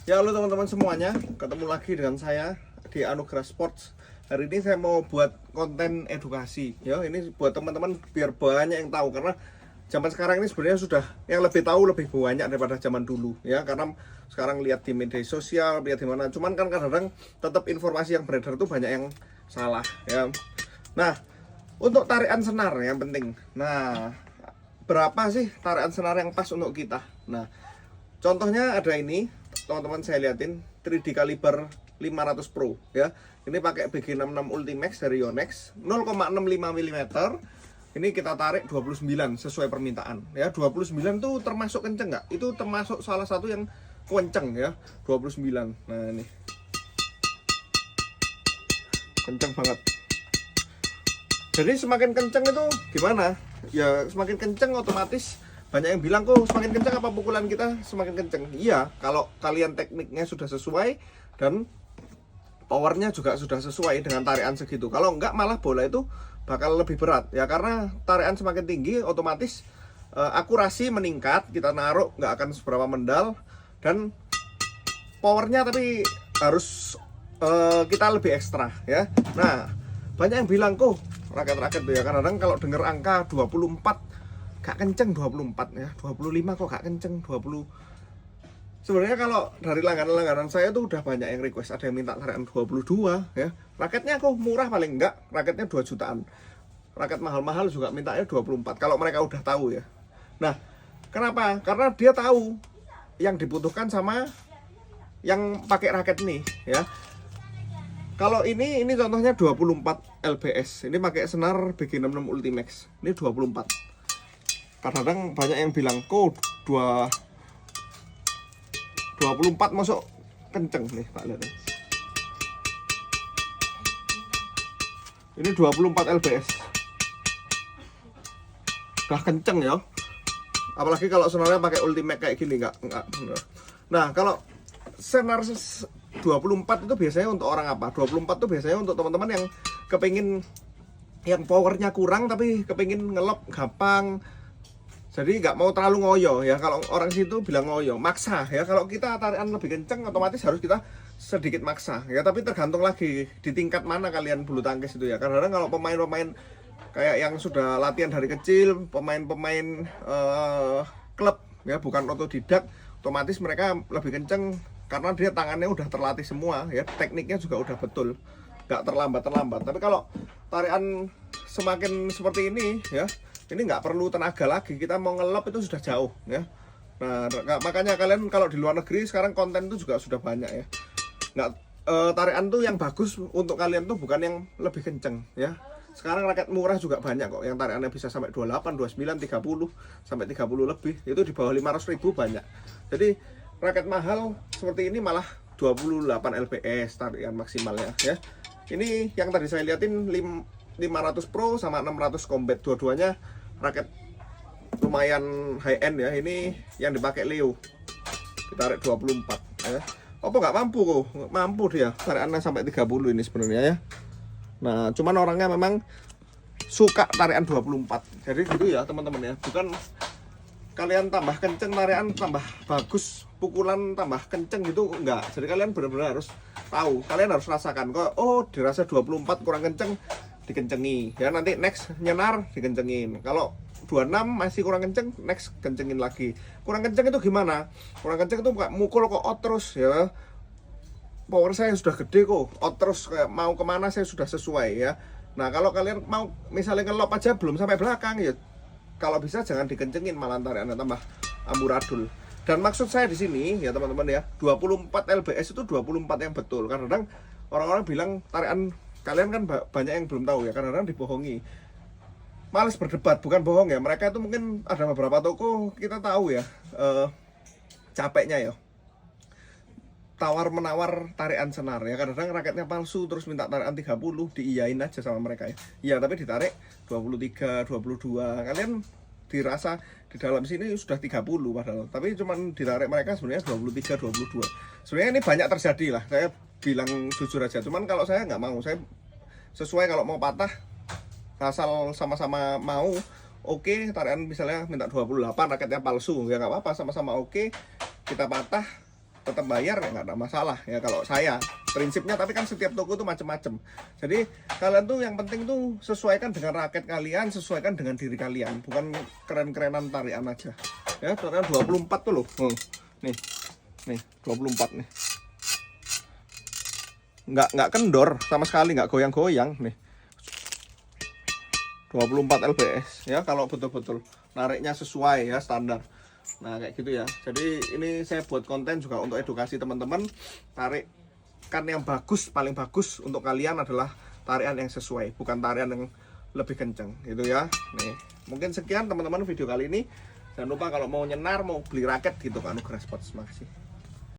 Ya, halo teman-teman semuanya, ketemu lagi dengan saya di Anugerah Sports. Hari ini saya mau buat konten edukasi ya. Ini buat teman-teman biar banyak yang tahu, karena zaman sekarang ini sebenarnya sudah yang lebih tahu lebih banyak daripada zaman dulu ya. Karena sekarang lihat di media sosial, lihat di mana, cuman kan kadang-kadang tetap informasi yang beredar itu banyak yang salah ya. Nah, untuk tarikan senar yang penting. Nah, berapa sih tarikan senar yang pas untuk kita? Nah, contohnya ada ini, teman-teman saya liatin 3D Caliber 500 Pro ya. Ini pakai BG66 Ultimax dari Yonex 0,65 mm. Ini kita tarik 29 sesuai permintaan ya. 29 itu termasuk kenceng nggak? Itu termasuk salah satu yang kenceng ya, 29. Nah, ini kenceng banget. Jadi semakin kenceng itu gimana? Ya semakin kenceng otomatis banyak yang bilang, kok semakin kenceng apa pukulan kita semakin kenceng? Iya, kalau kalian tekniknya sudah sesuai dan powernya juga sudah sesuai dengan tarikan segitu. Kalau enggak malah bola itu bakal lebih berat ya, karena tarikan semakin tinggi otomatis akurasi meningkat, kita naruh nggak akan seberapa mendal, dan powernya tapi harus kita lebih ekstra ya. Nah, banyak yang bilang, kok raket-raket tuh ya, kadang-kadang kalau denger angka 24 gak kenceng, 24 ya, 25 kok gak kenceng, 20. Sebenarnya kalau dari langganan-langganan saya tuh udah banyak yang request, ada yang minta tarikan 22 ya. Raketnya kok murah, paling enggak raketnya 2 jutaan. Raket mahal-mahal juga mintanya 24 kalau mereka udah tahu ya. Nah, kenapa? Karena dia tahu yang dibutuhkan sama yang pakai raket ini ya. Kalau ini contohnya 24 lbs. Ini pakai senar BG66 Ultimax. Ini 24. Kadang-kadang banyak yang bilang, kok 24 masuk kenceng nih, tak lihat. Ini 24 lbs. Udah kenceng ya. Apalagi kalau senarnya pakai Ultimax kayak gini, enggak. Nah, kalau senar 24 itu biasanya untuk orang apa? 24 itu biasanya untuk teman-teman yang kepingin yang powernya kurang tapi kepingin ngelop gampang. Jadi nggak mau terlalu ngoyo ya. Kalau orang situ bilang ngoyo, maksa ya. Kalau kita tarikan lebih kenceng otomatis harus kita sedikit maksa ya. Tapi tergantung lagi di tingkat mana kalian bulu tangkis itu ya. Karena kalau pemain-pemain kayak yang sudah latihan dari kecil, pemain-pemain klub ya, bukan otodidak, otomatis mereka lebih kenceng karena dia tangannya udah terlatih semua ya, tekniknya juga udah betul, nggak terlambat. Tapi kalau tarikan semakin seperti ini ya, ini nggak perlu tenaga lagi, kita mau ngelop itu sudah jauh ya. Nah, makanya kalian kalau di luar negeri sekarang konten itu juga sudah banyak ya. Nggak, tarikan tuh yang bagus untuk kalian tuh bukan yang lebih kenceng ya. Sekarang raket murah juga banyak kok yang tarikannya bisa sampai 28, 29, 30 sampai 30 lebih. Itu di bawah 500.000 banyak. Jadi raket mahal seperti ini malah 28 lbs tarikan maksimalnya ya. Ini yang tadi saya liatin 500 Pro sama 600 Combat, dua-duanya raket lumayan high end ya. Ini yang dipakai Leo, ditarik 24 ya. Apa nggak mampu kok? Mampu dia, tarikannya sampai 30 ini sebenarnya ya. Nah, cuman orangnya memang suka tarikan 24. Jadi gitu ya teman-teman ya. Bukan kalian tambah kenceng tarikan tambah bagus, pukulan tambah kenceng gitu enggak. Jadi kalian benar-benar harus tahu, kalian harus rasakan kok, oh dirasa 24 kurang kenceng, dikencengi ya. Nanti next nyenar dikencengin. Kalau 26 masih kurang kenceng, next kencengin lagi. Kurang kenceng itu gimana? Kurang kenceng itu nggak mukul kok out terus ya. Power saya sudah gede kok, out terus, kayak mau kemana saya sudah sesuai ya. Nah, kalau kalian mau misalnya ngelop aja belum sampai belakang ya, kalau bisa jangan dikencengin, malah tarikannya tambah amburadul. Dan maksud saya di sini ya teman-teman ya, 24 lbs itu 24 yang betul. Kadang-kadang orang-orang bilang tarikan kalian kan banyak yang belum tahu ya, kadang-kadang dibohongi. Males berdebat, bukan bohong ya. Mereka itu mungkin ada beberapa toko kita tahu ya, capeknya ya. Tawar-menawar tarikan senar ya, kadang-kadang raketnya palsu terus minta tarikan 30, diiyain aja sama mereka ya. Iya, tapi ditarik 23, 22. Kalian dirasa di dalam sini sudah 30 padahal, tapi cuman ditarik mereka sebenarnya 23, 22. Sebenarnya ini banyak terjadi lah, saya bilang jujur aja. Cuman kalau saya nggak mau, saya sesuai kalau mau patah, asal sama-sama mau oke, tarikan misalnya minta 28, raketnya palsu ya nggak apa-apa, sama-sama oke, kita patah tetap bayar ya nggak ada masalah ya kalau saya prinsipnya. Tapi kan setiap toko itu macam-macam, jadi kalian tuh yang penting tuh sesuaikan dengan raket kalian, sesuaikan dengan diri kalian, bukan keren-kerenan tarian aja ya. Tarian 24 tuh loh, nih 24 nih, nggak kendor sama sekali, nggak goyang-goyang nih, 24 lbs ya, kalau betul-betul nariknya sesuai ya standar. Nah kayak gitu ya. Jadi ini saya buat konten juga untuk edukasi teman-teman. Tarikan yang bagus, paling bagus untuk kalian adalah tarian yang sesuai, bukan tarian yang lebih kenceng gitu ya. Nih mungkin sekian teman-teman video kali ini. Jangan lupa kalau mau nyenar, mau beli raket gitu ke Anugerah Sports. Makasih.